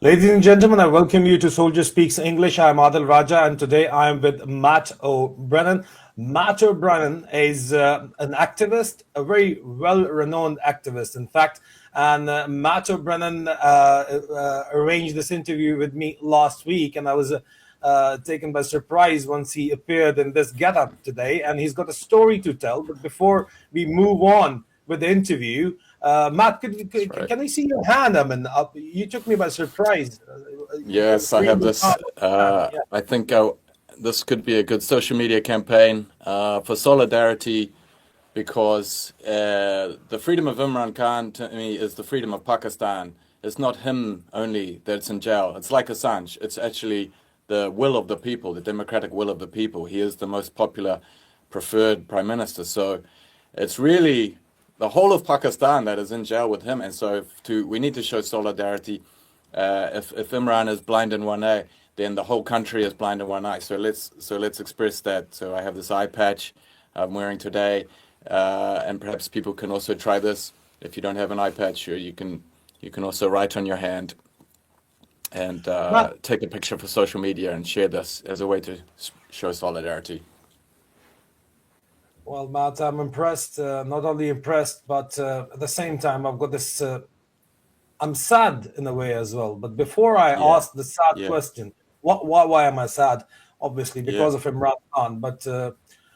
Ladies and gentlemen, I welcome you to Soldier Speaks English. I'm Adil Raja, and today I am with Matt O'Brien. Matt O'Brien is an activist, a very well-renowned activist, in fact. And Matt O'Brien arranged this interview with me last week, and I was taken by surprise once he appeared in this getup today. And he's got a story to tell. But before we move on with the interview, Matt, Right. can I see your hand? I mean, you took me by surprise. Yes, I have this. Yeah. I think this could be a good social media campaign for solidarity because the freedom of Imran Khan to me is the freedom of Pakistan. It's not him only that's in jail. It's like Assange. It's actually the will of the people, the democratic will of the people. He is the most popular, preferred prime minister. So it's really the whole of Pakistan that is in jail with him. And so we need to show solidarity. If Imran is blind in one eye, then the whole country is blind in one eye. So let's express that. So I have this eye patch I'm wearing today, and perhaps people can also try this. If you don't have an eye patch, you can also write on your hand and Matt, take a picture for social media and share this as a way to show solidarity. well, Matt, I'm impressed. Not only impressed, but at the same time, I've got this. I'm sad in a way as well. But before I Yeah, ask the sad yeah, question, why am I sad? Obviously, yeah. because of Imran Khan. But uh,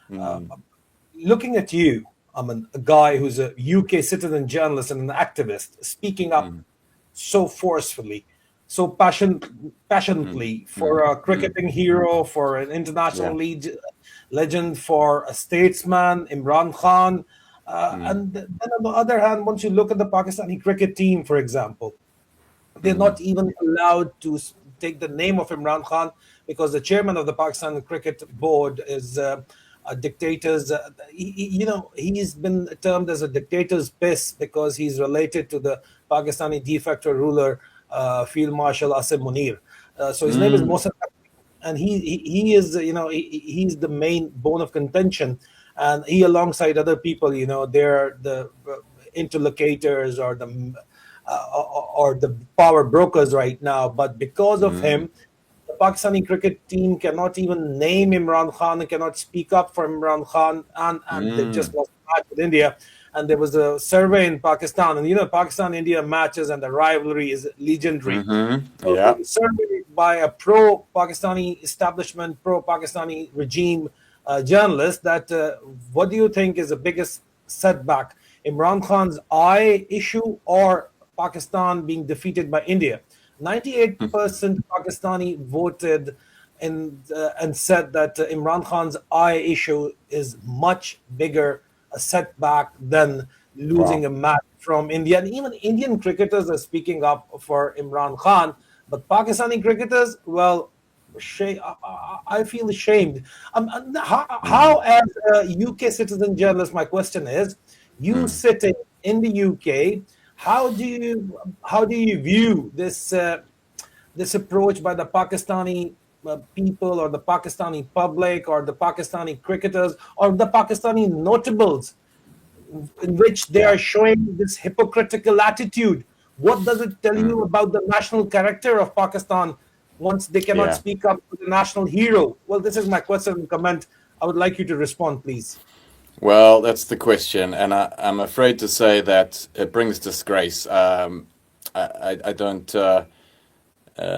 Mm, looking at you, I'm a guy who's a UK citizen journalist and an activist, speaking up mm, so forcefully, so mm, passionately for mm, a mm. cricketing hero, for an international Yeah. legend, for a statesman, Imran Khan. Mm, And then on the other hand, once you look at the Pakistani cricket team, for example, they're mm, not even allowed to take the name of Imran Khan because the chairman of the Pakistan Cricket Board is a dictator's. He's been termed as a dictator's piss because he's related to the Pakistani de facto ruler, Field Marshal Asim Munir. So his name is mm, Mohsen, and he is he's the main bone of contention, and he alongside other people, they're the interlocutors or the power brokers right now. But because of mm, him, the Pakistani cricket team cannot even name Imran Khan and cannot speak up for Imran Khan, and they just mm. lost the match with India. And there was a survey in Pakistan, and Pakistan India matches and the rivalry is legendary. So there Yeah. was a survey by a pro-Pakistani establishment, pro-Pakistani regime journalist that what do you think is the biggest setback, Imran Khan's eye issue or Pakistan being defeated by India? 98% Pakistani voted and said that Imran Khan's eye issue is much bigger a setback than losing Wow. a match from India. And even Indian cricketers are speaking up for Imran Khan. But Pakistani cricketers, well, I feel ashamed. How Mm, as a UK citizen journalist, my question is, you mm, sitting in the UK, how do you view this approach by the Pakistani people or the Pakistani public or the Pakistani cricketers or the Pakistani notables in which they yeah. are showing this hypocritical attitude? What does it tell Mm, you about the national character of Pakistan once they cannot yeah. speak up to the national hero? Well, this is my question and comment. I would like you to respond, please. Well, that's the question, and I'm afraid to say that it brings disgrace. I don't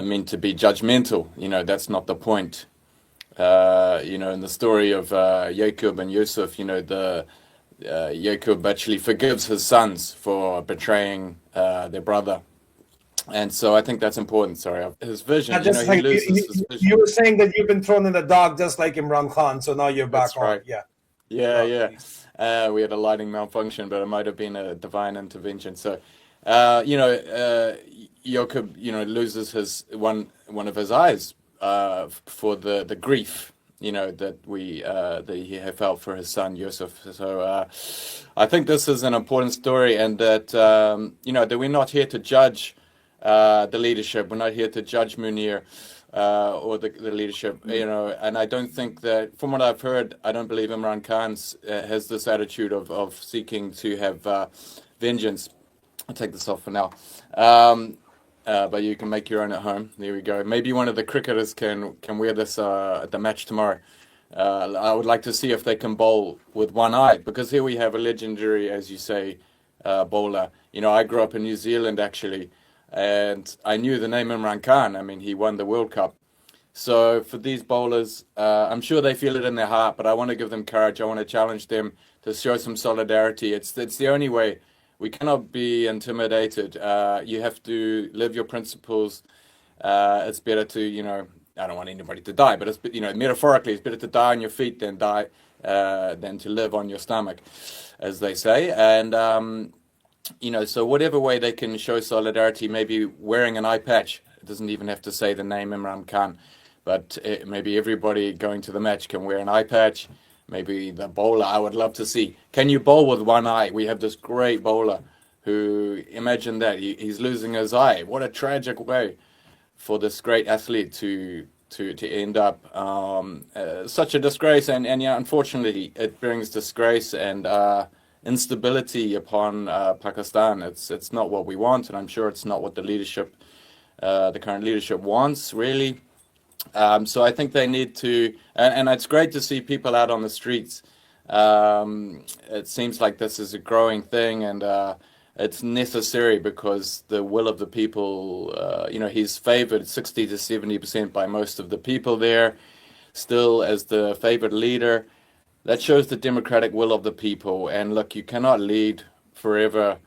mean to be judgmental. That's not the point. In the story of Yaqub and Yusuf, Yaqub actually forgives his sons for betraying their brother. And so I think that's important. Sorry, his vision. Just He like you, loses his you vision. were saying that you've been thrown in the dark just like Imran Khan, so now you're back That's on. right. Yeah, Yeah, go on, yeah. please. We had a lighting malfunction, but it might have been a divine intervention. So, Jakob, loses his one of his eyes for the grief, that he had felt for his son Yusuf. So, I think this is an important story, and that we're not here to judge the leadership. We're not here to judge Munir or the leadership, and I don't think that, from what I've heard, I don't believe Imran Khan has this attitude of seeking to have vengeance. I'll take this off for now. Um, but you can make your own at home. There we go. Maybe one of the cricketers can wear this at the match tomorrow. I would like to see if they can bowl with one eye, because here we have a legendary, as you say, bowler. You know, I grew up in New Zealand actually, and I knew the name Imran Khan. I mean, he won the World Cup. So for these bowlers, I'm sure they feel it in their heart, but I want to give them courage. I want to challenge them to show some solidarity. It's the only way. We cannot be intimidated. You have to live your principles. It's better to, you know, I don't want anybody to die, but it's, you know, metaphorically, it's better to die on your feet than to live on your stomach, as they say. And you know, so whatever way they can show solidarity, maybe wearing an eye patch. It doesn't even have to say the name Imran Khan, but maybe everybody going to the match can wear an eye patch. Maybe the bowler, I would love to see. Can you bowl with one eye? We have this great bowler who, imagine that, he's losing his eye. What a tragic way for this great athlete to end up such a disgrace. And yeah, unfortunately, it brings disgrace and instability upon Pakistan. It's not what we want, and I'm sure it's not what the leadership, the current leadership wants, really. So I think they need to, and it's great to see people out on the streets. It seems like this is a growing thing, and it's necessary because the will of the people, you know, he's favored 60 to 70% by most of the people there, still as the favored leader. That shows the democratic will of the people. And look, you cannot lead forever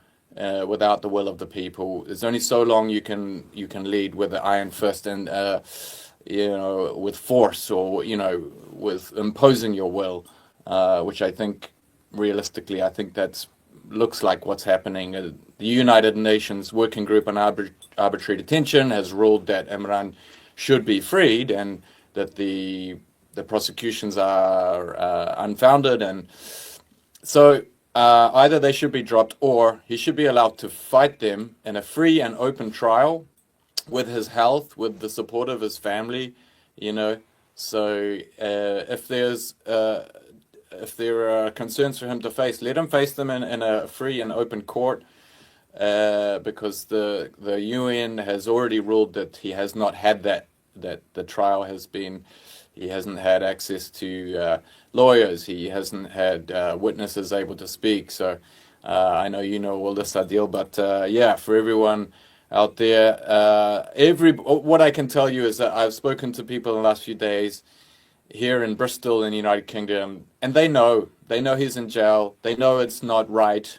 without the will of the people. There's only so long you can lead with the iron fist and you know, with force, or, you know, with imposing your will, which I think realistically, I think that's looks like what's happening. The United Nations Working Group on Arbitrary Detention has ruled that Imran should be freed, and that the prosecutions are unfounded, and so either they should be dropped, or he should be allowed to fight them in a free and open trial with his health, with the support of his family, you know. So if there are concerns for him to face, let him face them in a free and open court, because the UN has already ruled that he has not had that the trial has been, he hasn't had access to lawyers, he hasn't had witnesses able to speak. So I know you know all this, Adil, but yeah, for everyone out there, what I can tell you is that I've spoken to people in the last few days here in Bristol in the United Kingdom, and they know he's in jail. They know it's not right.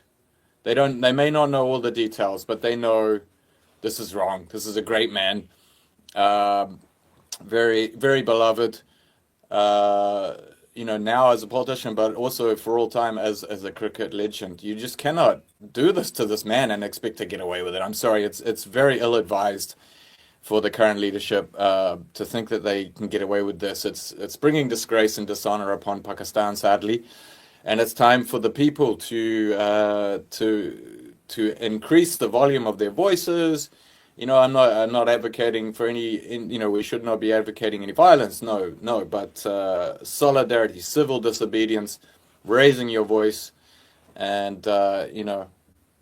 They may not know all the details, but they know this is wrong. This is a great man, very, very beloved, you know, now as a politician, but also for all time as a cricket legend. You just cannot do this to this man and expect to get away with it. I'm sorry, it's very ill-advised for the current leadership to think that they can get away with this. It's bringing disgrace and dishonor upon Pakistan, sadly, and it's time for the people to increase the volume of their voices. You know, I'm not advocating for any, you know, we should not be advocating any violence. No, but solidarity, civil disobedience, raising your voice, and you know,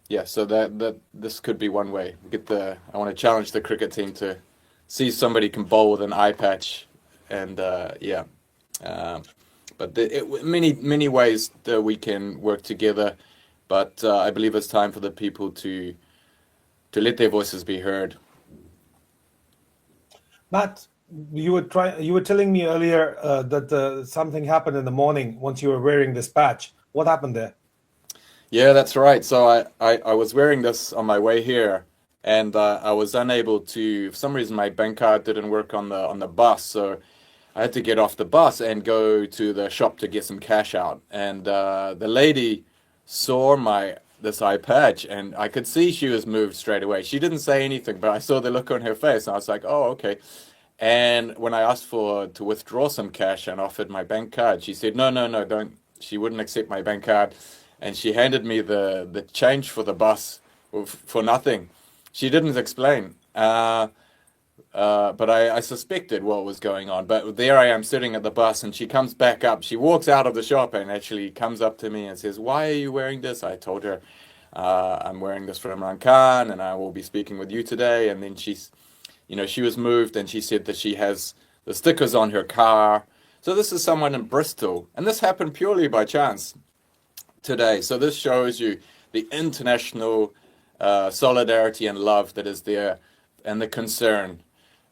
yeah. So that this could be one way. I want to challenge the cricket team to see somebody can bowl with an eye patch, and yeah. But many ways that we can work together. But I believe it's time for the people to let their voices be heard. Matt, you were telling me earlier that something happened in the morning once you were wearing this patch. What happened there? Yeah, that's right. So I was wearing this on my way here, and I was unable to, for some reason, my bank card didn't work on the bus, so I had to get off the bus and go to the shop to get some cash out. And the lady saw this eye patch, and I could see she was moved straight away. She didn't say anything, but I saw the look on her face, and I was like, oh, okay. And when I asked to withdraw some cash and offered my bank card, she said, no, don't. She wouldn't accept my bank card, and she handed me the change for the bus for nothing. She didn't explain. But I suspected what was going on. But there I am sitting at the bus, and she comes back up. She walks out of the shop and actually comes up to me and says, why are you wearing this? I told her I'm wearing this for Imran Khan, and I will be speaking with you today. And then she was moved, and she said that she has the stickers on her car. So this is someone in Bristol, and this happened purely by chance today. So this shows you the international solidarity and love that is there, and the concern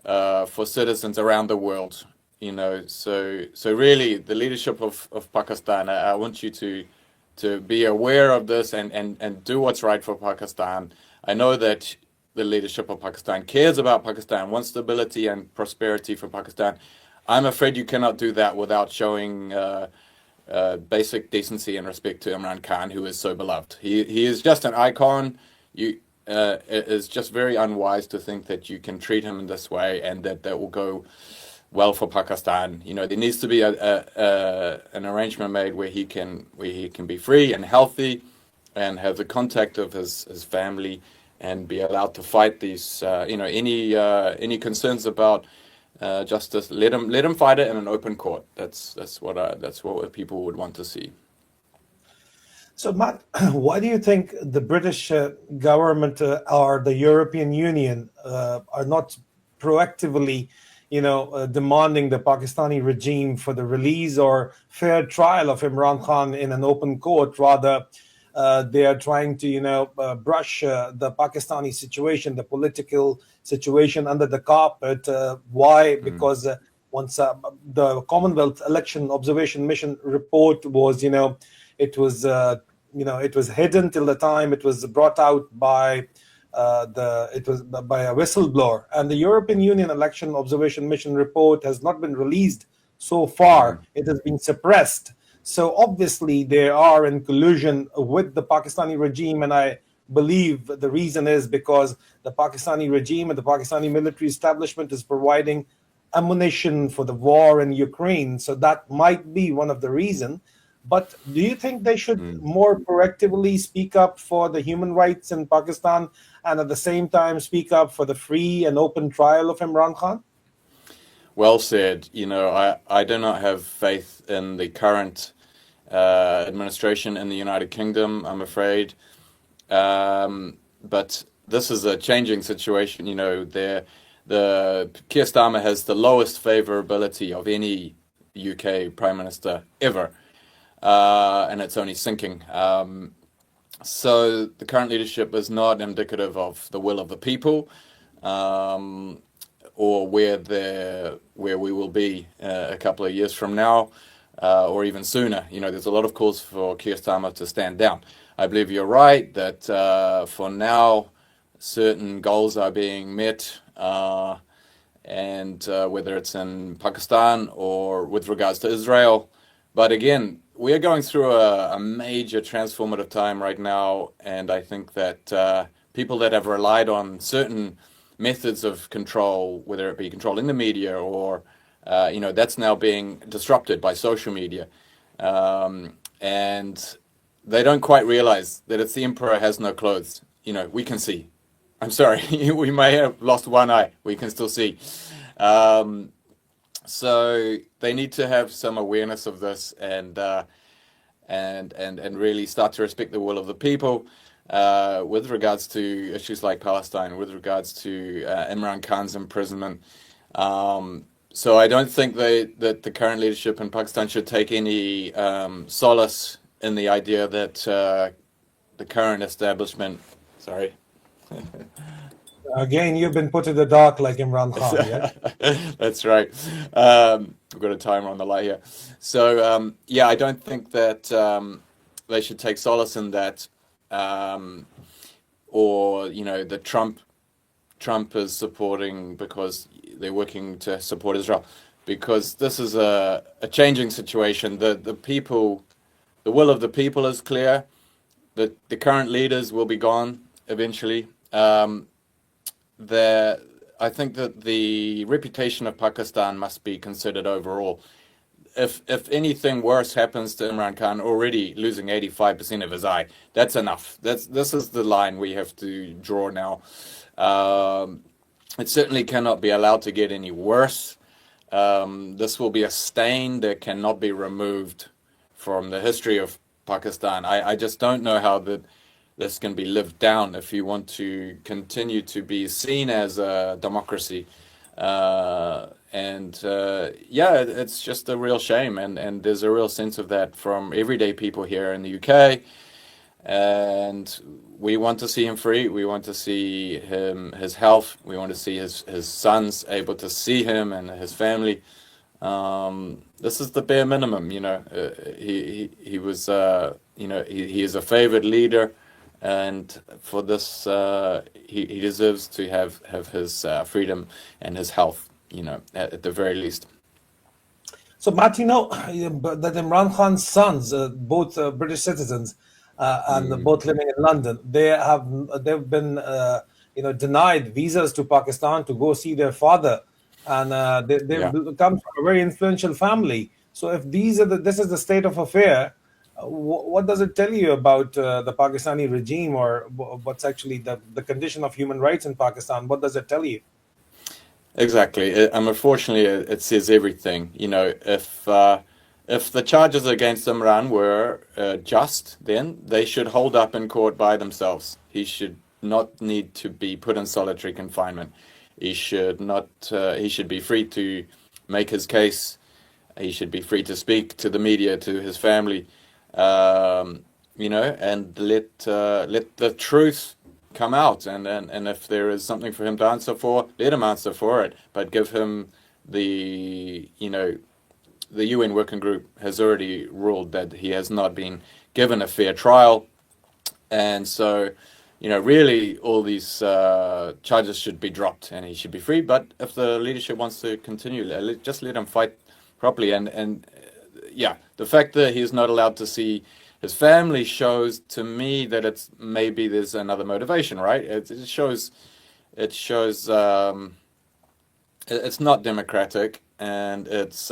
for citizens around the world. So really, the leadership of Pakistan, I want you to be aware of this and do what's right for Pakistan. I know that the leadership of Pakistan cares about Pakistan, wants stability and prosperity for Pakistan. I'm afraid you cannot do that without showing basic decency and respect to Imran Khan, who is so beloved. He is just an icon. It is just very unwise to think that you can treat him in this way and that will go well for Pakistan. There needs to be an arrangement made where he can be free and healthy, and have the contact of his family, and be allowed to fight these any concerns about justice. Let him fight it in an open court. That's what people would want to see. So, Matt, why do you think the British government or the European Union are not proactively, demanding the Pakistani regime for the release or fair trial of Imran Khan in an open court? Rather, they are trying to, brush the Pakistani situation, the political situation, under the carpet. Why? Because once the Commonwealth Election Observation Mission report was, it was it was hidden till the time it was brought out by by a whistleblower, and the European Union Election Observation Mission report has not been released so far. It has been suppressed. So obviously they are in collusion with the Pakistani regime, and I believe the reason is because the Pakistani regime and the Pakistani military establishment is providing ammunition for the war in Ukraine. So that might be one of the reasons. But do you think they should more proactively speak up for the human rights in Pakistan, and at the same time speak up for the free and open trial of Imran Khan? Well said. I do not have faith in the current administration in the United Kingdom, I'm afraid. But this is a changing situation. The Keir Starmer has the lowest favorability of any UK Prime Minister ever. And it's only sinking. So the current leadership is not indicative of the will of the people, or where we will be a couple of years from now, or even sooner. There's a lot of calls for Keir Starmer to stand down. I believe you're right that for now certain goals are being met, and whether it's in Pakistan or with regards to Israel. But again, we are going through a major transformative time right now, and I think that people that have relied on certain methods of control, whether it be controlling the media or, that's now being disrupted by social media. And they don't quite realize that it's the emperor has no clothes. We can see. I'm sorry, we may have lost one eye. We can still see. So they need to have some awareness of this, and really start to respect the will of the people with regards to issues like Palestine, with regards to Imran Khan's imprisonment. So I don't think that the current leadership in Pakistan should take any solace in the idea that the current establishment, sorry. Again, you've been put in the dark like Imran Khan, yeah? That's right. We've got a timer on the light here. So, I don't think that they should take solace in that, or, that Trump is supporting because they're working to support Israel. Because this is a changing situation. The people, the will of the people is clear. The current leaders will be gone eventually. I think that the reputation of Pakistan must be considered overall. If anything worse happens to Imran Khan, already losing 85% of his eye, that's enough. This is the line we have to draw now. It certainly cannot be allowed to get any worse. This will be a stain that cannot be removed from the history of Pakistan. I just don't know how the this can be lived down if you want to continue to be seen as a democracy. Yeah, it's just a real shame, and there's a real sense of that from everyday people here in the UK. And we want to see him free. We want to see his health. We want to see his sons able to see him and his family. This is the bare minimum, you know. He was, you know, he is a favored leader, and for this, he deserves to have his freedom and his health, you know, at the very least. So, Matt, you know that Imran Khan's sons, both British citizens, and both living in London, they've been you know, denied visas to Pakistan to go see their father, and they've Yeah. come from a very influential family. So, if this is the state of affair, what does it tell you about the Pakistani regime, or what's actually the condition of human rights in Pakistan? What does it tell you? Exactly. Unfortunately, it says everything. You know, if the charges against Imran were just, then they should hold up in court by themselves. He should not need to be put in solitary confinement. He should not. He should be free to make his case. He should be free to speak to the media, to his family. You know, and let the truth come out, and if there is something for him to answer for, let him answer for it, but give him the, you know, the UN working group has already ruled that he has not been given a fair trial, and so, you know, really all these charges should be dropped and he should be free. But if the leadership wants to continue, just let him fight properly, and yeah, the fact that he's not allowed to see his family shows to me that it's maybe there's another motivation, right? It shows it's not democratic, and it's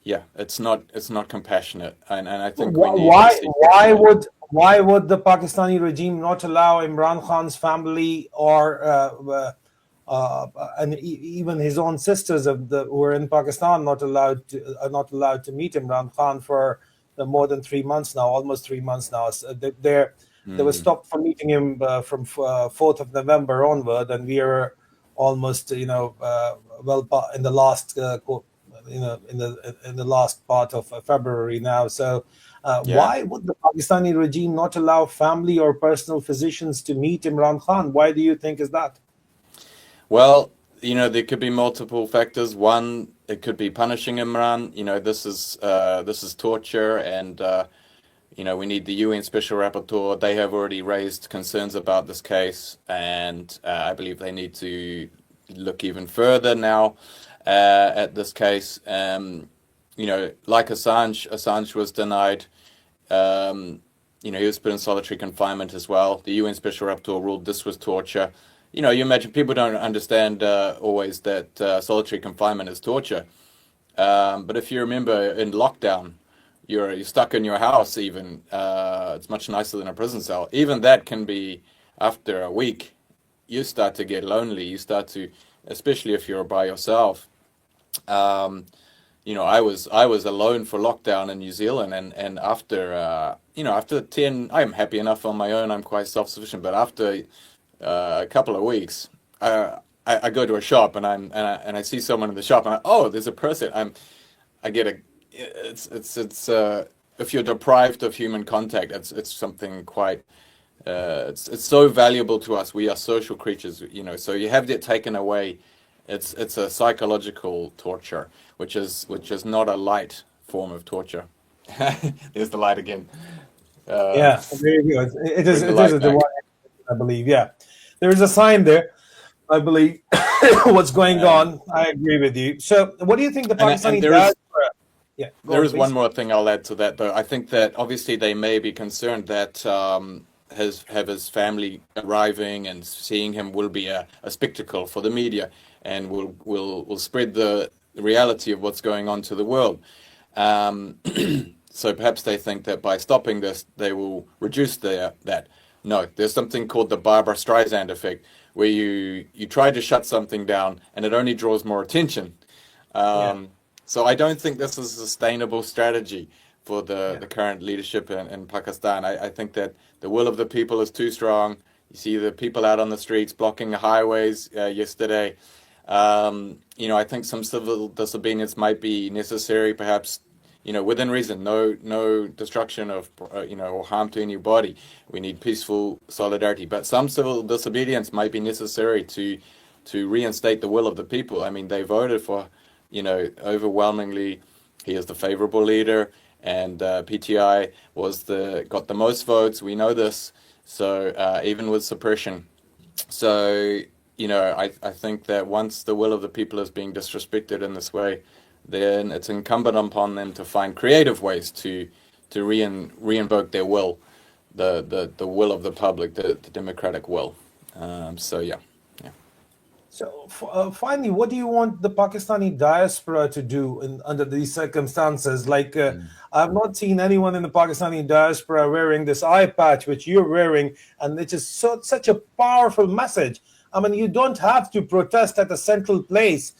yeah, it's not compassionate, and I think we need to see. Why would the Pakistani regime not allow Imran Khan's family, or and even his own sisters who were in Pakistan, are not allowed to meet Imran Khan for more than 3 months now, almost 3 months now? So they were stopped from meeting him from 4th of November onward, and we are almost, you know, in the last you know, in the last part of February now. So Yeah. why would the Pakistani regime not allow family or personal physicians to meet Imran Khan? Why do you think is that? Well, you know, there could be multiple factors. One, it could be punishing Imran. You know, this is torture, and you know, we need the UN Special Rapporteur. They have already raised concerns about this case, and I believe they need to look even further now at this case. You know, like Assange was denied. You know, he was put in solitary confinement as well. The UN Special Rapporteur ruled this was torture. You know, you imagine people don't understand always that solitary confinement is torture. But if you remember in lockdown, you're stuck in your house even. It's much nicer than a prison cell. Even that can be, after a week, you start to get lonely. You start to, especially if you're by yourself. You know, I was alone for lockdown in New Zealand, and after you know, after 10, I'm happy enough on my own. I'm quite self-sufficient. But after a couple of weeks, I go to a shop, and I see someone in the shop, and oh, there's a person. I get a it's if you're deprived of human contact, it's something quite it's so valuable to us. We are social creatures, you know. So you have that taken away. It's a psychological torture, which is not a light form of torture. There's the light again. Yeah, there you go. It is Bring the it is light a back. divine, I believe. Yeah, there is a sign there, I believe. What's going Um, on? I agree with you. So, what do you think the and Pakistani there is diaspora? Yeah, go There on, is one please. more thing I'll add to that, though. I think that obviously they may be concerned that his family arriving and seeing him will be a spectacle for the media, and will spread the reality of what's going on to the world. Um, so perhaps they think that by stopping this, they will reduce that. No, there's something called the Barbara Streisand effect, where you try to shut something down and it only draws more attention. Yeah. So I don't think this is a sustainable strategy. for the current leadership in Pakistan. I think that the will of the people is too strong. You see the people out on the streets blocking the highways yesterday. I think some civil disobedience might be necessary, perhaps, within reason. No destruction of, or harm to anybody. We need peaceful solidarity. But some civil disobedience might be necessary to reinstate the will of the people. I mean, they voted for, overwhelmingly, he is the favorable leader, and PTI got the most votes. We know this. So even with suppression. So, I think that once the will of the people is being disrespected in this way, then it's incumbent upon them to find creative ways to reinvoke their will, the will of the public, the democratic will. So yeah. So finally, what do you want the Pakistani diaspora to do under these circumstances? Like, I've not seen anyone in the Pakistani diaspora wearing this eye patch, which you're wearing, and it is such a powerful message. I mean, you don't have to protest at a central place.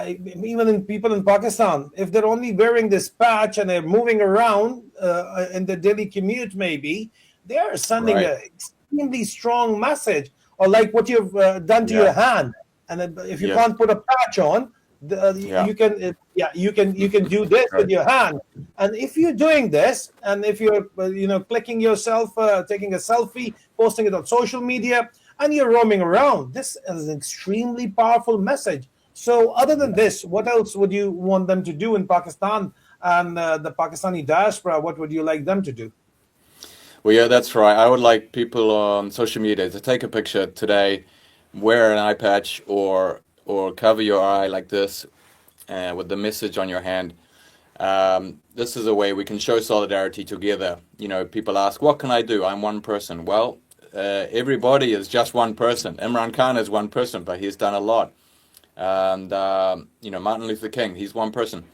Even in people in Pakistan, if they're only wearing this patch and they're moving around in the daily commute, maybe, they are sending an extremely strong message. Or like what you've done to your hand. And if you can't put a patch on, you can do this with your hand. And if you're doing this, and if you're clicking yourself, taking a selfie, posting it on social media, and you're roaming around, this is an extremely powerful message. So other than this, what else would you want them to do in Pakistan and the Pakistani diaspora? What would you like them to do? Well, yeah, that's right. I would like people on social media to take a picture today, wear an eye patch, or cover your eye like this with the message on your hand. This is a way we can show solidarity together. People ask, what can I do? I'm one person. Well, everybody is just one person. Imran Khan is one person, but he's done a lot. And, Martin Luther King, he's one person.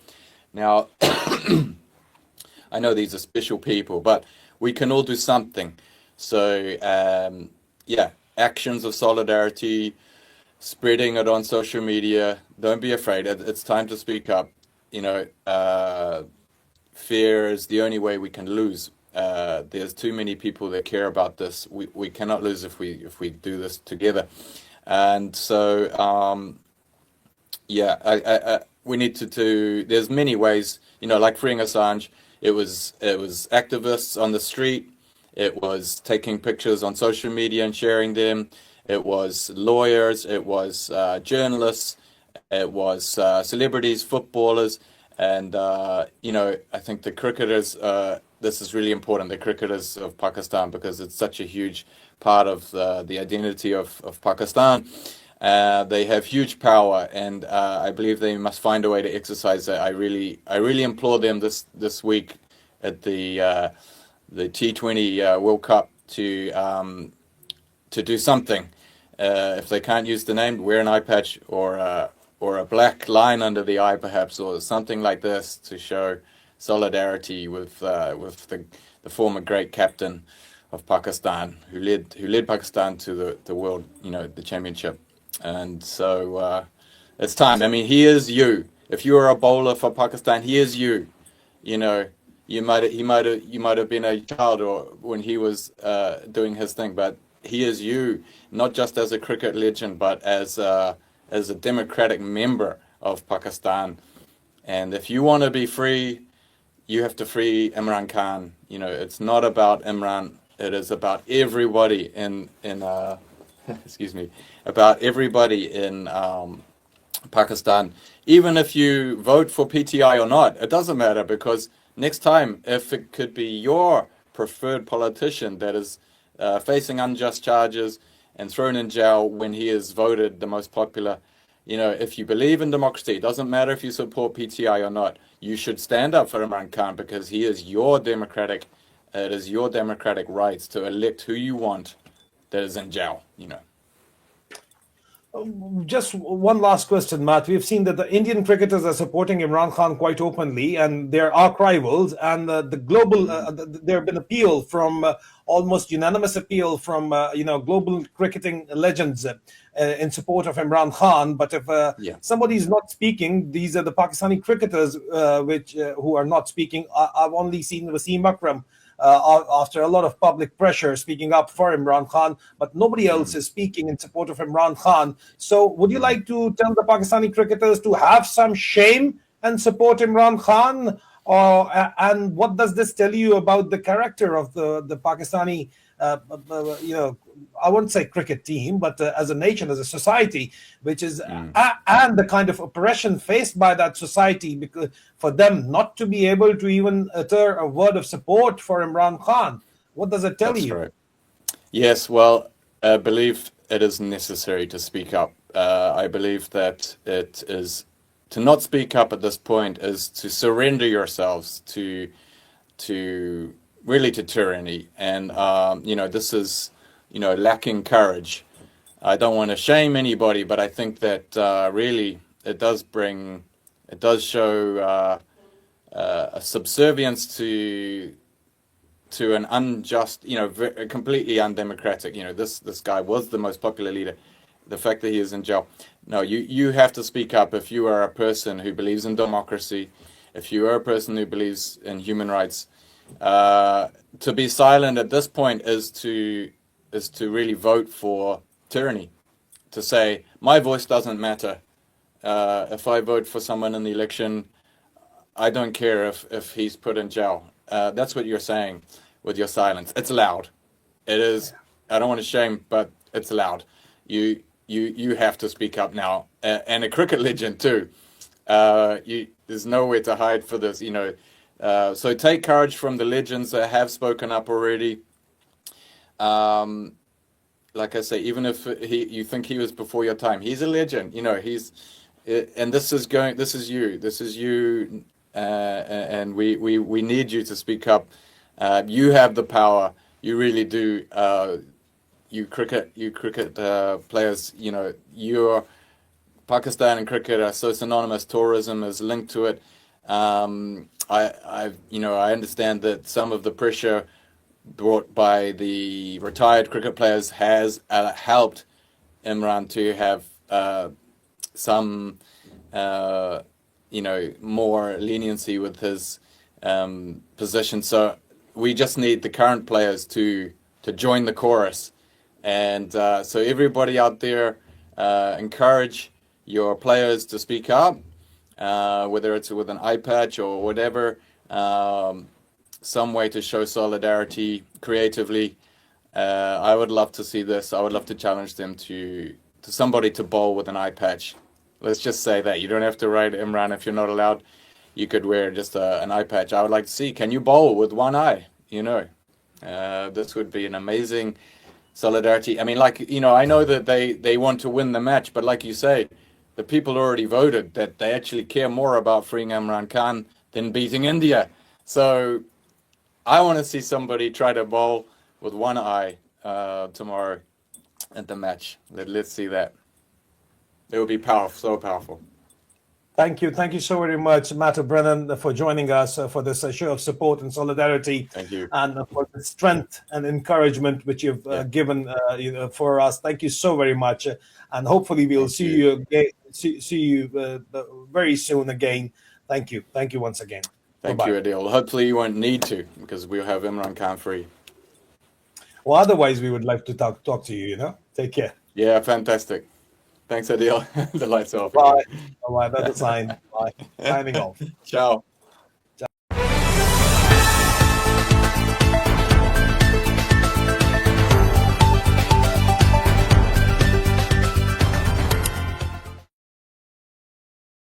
Now, I know these are special people, but we can all do something. So, actions of solidarity, spreading it on social media. Don't be afraid. It's time to speak up. Fear is the only way we can lose. There's too many people that care about this. We cannot lose if we do this together. And so, we need to. There's many ways. Like freeing Assange. It was activists on the street. It was taking pictures on social media and sharing them. It was lawyers. It was journalists. It was celebrities, footballers, and I think the cricketers. This is really important. The cricketers of Pakistan, because it's such a huge part of the identity of Pakistan. They have huge power, and I believe they must find a way to exercise that. I really implore them this week at the T20 World Cup to do something. If they can't use the name, wear an eye patch or a black line under the eye, perhaps, or something like this to show solidarity with the former great captain of Pakistan, who led Pakistan to the world, the championship. And so it's time. I mean, he is you. If you are a bowler for Pakistan, he is you. He might have been a child or when he was doing his thing, but he is you, not just as a cricket legend, but as a democratic member of Pakistan. And if you want to be free, you have to free Imran Khan. It's not about Imran. It is about everybody in excuse me, about everybody in Pakistan. Even if you vote for PTI or not, it doesn't matter, because next time, if it could be your preferred politician that is facing unjust charges and thrown in jail when he is voted the most popular, if you believe in democracy, it doesn't matter if you support PTI or not, you should stand up for Imran Khan, because he is it is your democratic rights to elect who you want that is in jail. Just one last question, Matt. We've seen that the Indian cricketers are supporting Imran Khan quite openly, and they're arch rivals. And the global, there have been appeal from almost unanimous appeal from global cricketing legends in support of Imran Khan. But if somebody is not speaking, these are the Pakistani cricketers who are not speaking. I've only seen Wasim Akram after a lot of public pressure speaking up for Imran Khan, but nobody else is speaking in support of Imran Khan. So would you like to tell the Pakistani cricketers to have some shame and support Imran Khan? And what does this tell you about the character of the Pakistani, I wouldn't say cricket team, but as a nation, as a society, which is, and the kind of oppression faced by that society, because for them not to be able to even utter a word of support for Imran Khan? What does it tell you? Right. Yes, well, I believe it is necessary to speak up. I believe that it is to not speak up at this point is to surrender yourselves to really to tyranny, and this is lacking courage. I don't want to shame anybody, but I think that really it does show a subservience to an unjust, completely undemocratic. This guy was the most popular leader. The fact that he is in jail. No, you have to speak up if you are a person who believes in democracy, if you are a person who believes in human rights. To be silent at this point is to really vote for tyranny, to say my voice doesn't matter. If I vote for someone in the election, I don't care if he's put in jail. That's what you're saying with your silence. It's loud. It is. I don't want to shame, but it's loud. You have to speak up now, and a cricket legend too. There's nowhere to hide for this, So take courage from the legends that have spoken up already. Like I say, even if you think he was before your time, he's a legend. And this is you, and we need you to speak up. You have the power. You really do. You cricket players, your Pakistan and cricket are so synonymous. Tourism is linked to it. I understand that some of the pressure brought by the retired cricket players has helped Imran to have some more leniency with his position. So we just need the current players to join the chorus. And so everybody out there, encourage your players to speak up, whether it's with an eye patch or whatever, some way to show solidarity creatively. I would love to see this. I would love to challenge them to somebody to bowl with an eye patch. Let's just say that. You don't have to write Imran if you're not allowed. You could wear just an eye patch. I would like to see, can you bowl with one eye? This would be an amazing solidarity. I mean, I know that they want to win the match, but like you say, the people already voted that they actually care more about freeing Imran Khan than beating India. So I want to see somebody try to bowl with one eye tomorrow at the match. Let's see that. It would be powerful, so powerful. Thank you so very much, Matt Branán, for joining us for this show of support and solidarity. Thank you, and for the strength and encouragement which you've given for us. Thank you so very much, and hopefully we'll see you again. See you very soon again. Thank you once again. Thank you, Adil. Hopefully you won't need to, because we'll have Imran Khan free. Well, otherwise we would like to talk to you. Take care. Yeah, fantastic. Thanks, Adil. The lights are off. Bye. Bye. That's a sign. Bye. Signing off. Ciao.